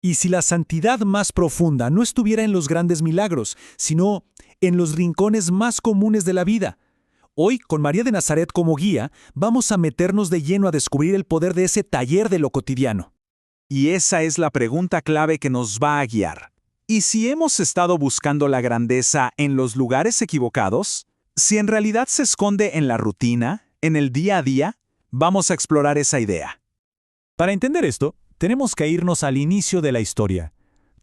Y si la santidad más profunda no estuviera en los grandes milagros, sino en los rincones más comunes de la vida. Hoy, con María de Nazaret como guía, vamos a meternos de lleno a descubrir el poder de ese taller de lo cotidiano. Y esa es la pregunta clave que nos va a guiar. ¿Y si hemos estado buscando la grandeza en los lugares equivocados? Si en realidad se esconde en la rutina, en el día a día, vamos a explorar esa idea. Para entender esto, tenemos que irnos al inicio de la historia.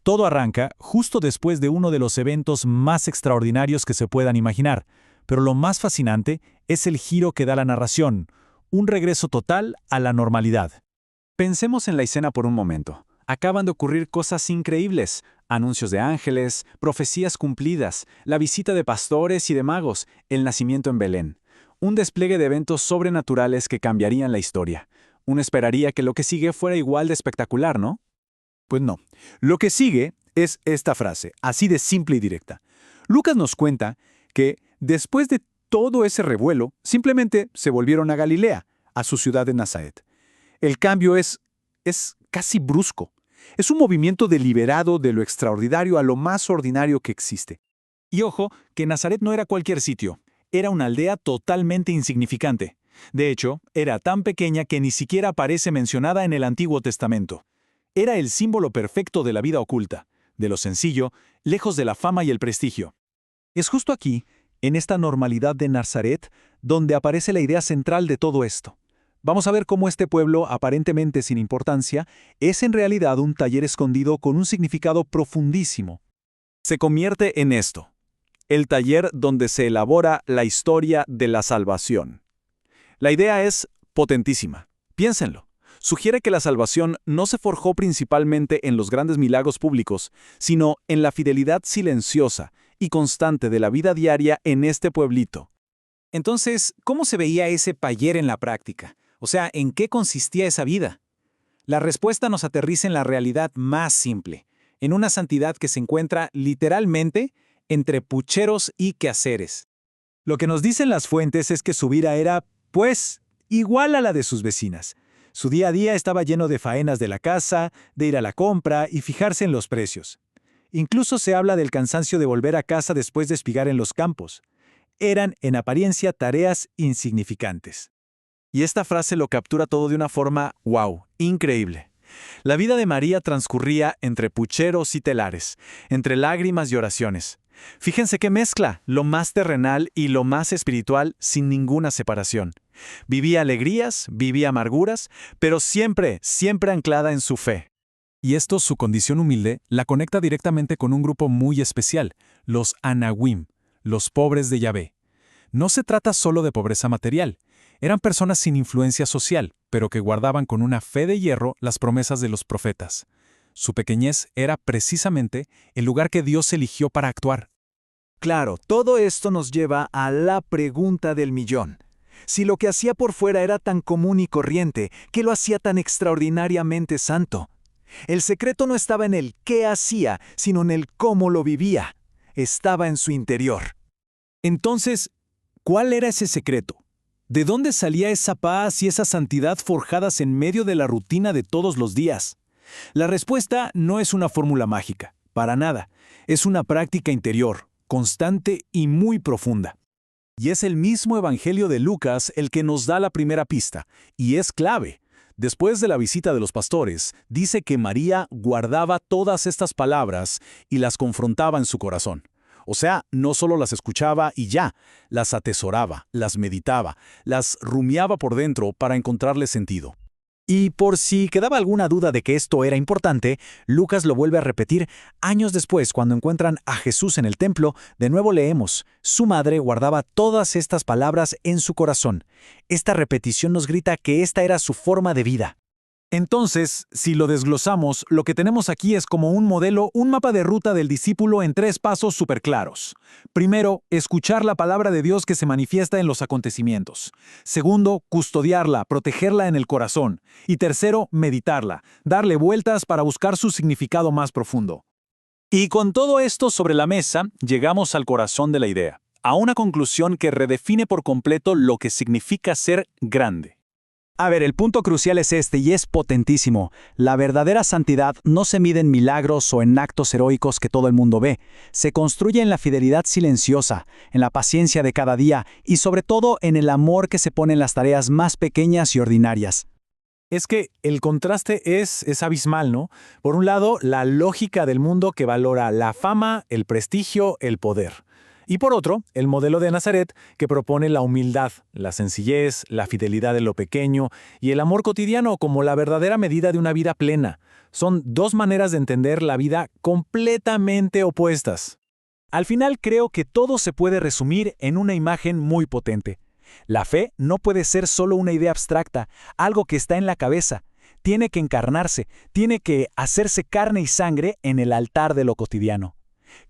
Todo arranca justo después de uno de los eventos más extraordinarios que se puedan imaginar, pero lo más fascinante es el giro que da la narración, un regreso total a la normalidad. Pensemos en la escena por un momento. Acaban de ocurrir cosas increíbles. Anuncios de ángeles, profecías cumplidas, la visita de pastores y de magos, el nacimiento en Belén. Un despliegue de eventos sobrenaturales que cambiarían la historia. Uno esperaría que lo que sigue fuera igual de espectacular, ¿no? Pues no. Lo que sigue es esta frase, así de simple y directa. Lucas nos cuenta que después de todo ese revuelo, simplemente se volvieron a Galilea, a su ciudad de Nazaret. El cambio es casi brusco. Es un movimiento deliberado de lo extraordinario a lo más ordinario que existe. Y ojo, que Nazaret no era cualquier sitio. Era una aldea totalmente insignificante. De hecho, era tan pequeña que ni siquiera aparece mencionada en el Antiguo Testamento. Era el símbolo perfecto de la vida oculta, de lo sencillo, lejos de la fama y el prestigio. Es justo aquí, en esta normalidad de Nazaret, donde aparece la idea central de todo esto. Vamos a ver cómo este pueblo, aparentemente sin importancia, es en realidad un taller escondido con un significado profundísimo. Se convierte en esto, el taller donde se elabora la historia de la salvación. La idea es potentísima. Piénsenlo. Sugiere que la salvación no se forjó principalmente en los grandes milagros públicos, sino en la fidelidad silenciosa y constante de la vida diaria en este pueblito. Entonces, ¿cómo se veía ese taller en la práctica? O sea, ¿en qué consistía esa vida? La respuesta nos aterriza en la realidad más simple, en una santidad que se encuentra literalmente entre pucheros y quehaceres. Lo que nos dicen las fuentes es que su vida era, pues, igual a la de sus vecinas. Su día a día estaba lleno de faenas de la casa, de ir a la compra y fijarse en los precios. Incluso se habla del cansancio de volver a casa después de espigar en los campos. Eran, en apariencia, tareas insignificantes. Y esta frase lo captura todo de una forma, wow, increíble. La vida de María transcurría entre pucheros y telares, entre lágrimas y oraciones. Fíjense qué mezcla, lo más terrenal y lo más espiritual sin ninguna separación. Vivía alegrías, vivía amarguras, pero siempre, siempre anclada en su fe. Y esto, su condición humilde, la conecta directamente con un grupo muy especial, los Anahuim, los pobres de Yahvé. No se trata solo de pobreza material. Eran personas sin influencia social, pero que guardaban con una fe de hierro las promesas de los profetas. Su pequeñez era precisamente el lugar que Dios eligió para actuar. Claro, todo esto nos lleva a la pregunta del millón. Si lo que hacía por fuera era tan común y corriente, ¿qué lo hacía tan extraordinariamente santo? El secreto no estaba en el qué hacía, sino en el cómo lo vivía. Estaba en su interior. Entonces, ¿cuál era ese secreto? ¿De dónde salía esa paz y esa santidad forjadas en medio de la rutina de todos los días? La respuesta no es una fórmula mágica, para nada. Es una práctica interior, constante y muy profunda. Y es el mismo Evangelio de Lucas el que nos da la primera pista, y es clave. Después de la visita de los pastores, dice que María guardaba todas estas palabras y las confrontaba en su corazón. O sea, no solo las escuchaba y ya, las atesoraba, las meditaba, las rumiaba por dentro para encontrarle sentido. Y por si quedaba alguna duda de que esto era importante, Lucas lo vuelve a repetir años después cuando encuentran a Jesús en el templo. De nuevo leemos, su madre guardaba todas estas palabras en su corazón. Esta repetición nos grita que esta era su forma de vida. Entonces, si lo desglosamos, lo que tenemos aquí es como un modelo, un mapa de ruta del discípulo en 3 pasos súper claros. Primero, escuchar la palabra de Dios que se manifiesta en los acontecimientos. Segundo, custodiarla, protegerla en el corazón. Y tercero, meditarla, darle vueltas para buscar su significado más profundo. Y con todo esto sobre la mesa, llegamos al corazón de la idea, a una conclusión que redefine por completo lo que significa ser grande. A ver, el punto crucial es este y es potentísimo. La verdadera santidad no se mide en milagros o en actos heroicos que todo el mundo ve. Se construye en la fidelidad silenciosa, en la paciencia de cada día y sobre todo en el amor que se pone en las tareas más pequeñas y ordinarias. Es que el contraste es abismal, ¿no? Por un lado, la lógica del mundo que valora la fama, el prestigio, el poder. Y por otro, el modelo de Nazaret que propone la humildad, la sencillez, la fidelidad en lo pequeño y el amor cotidiano como la verdadera medida de una vida plena. Son dos maneras de entender la vida completamente opuestas. Al final creo que todo se puede resumir en una imagen muy potente. La fe no puede ser solo una idea abstracta, algo que está en la cabeza. Tiene que encarnarse, tiene que hacerse carne y sangre en el altar de lo cotidiano.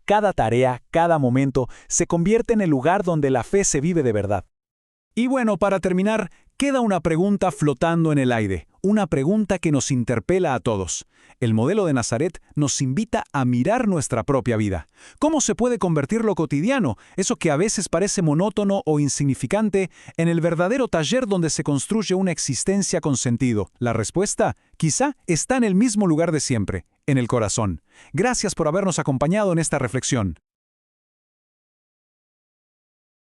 Cada tarea, cada momento, se convierte en el lugar donde la fe se vive de verdad. Y bueno, para terminar, queda una pregunta flotando en el aire, una pregunta que nos interpela a todos. El modelo de Nazaret nos invita a mirar nuestra propia vida. ¿Cómo se puede convertir lo cotidiano, eso que a veces parece monótono o insignificante, en el verdadero taller donde se construye una existencia con sentido? La respuesta, quizá, está en el mismo lugar de siempre, en el corazón. Gracias por habernos acompañado en esta reflexión.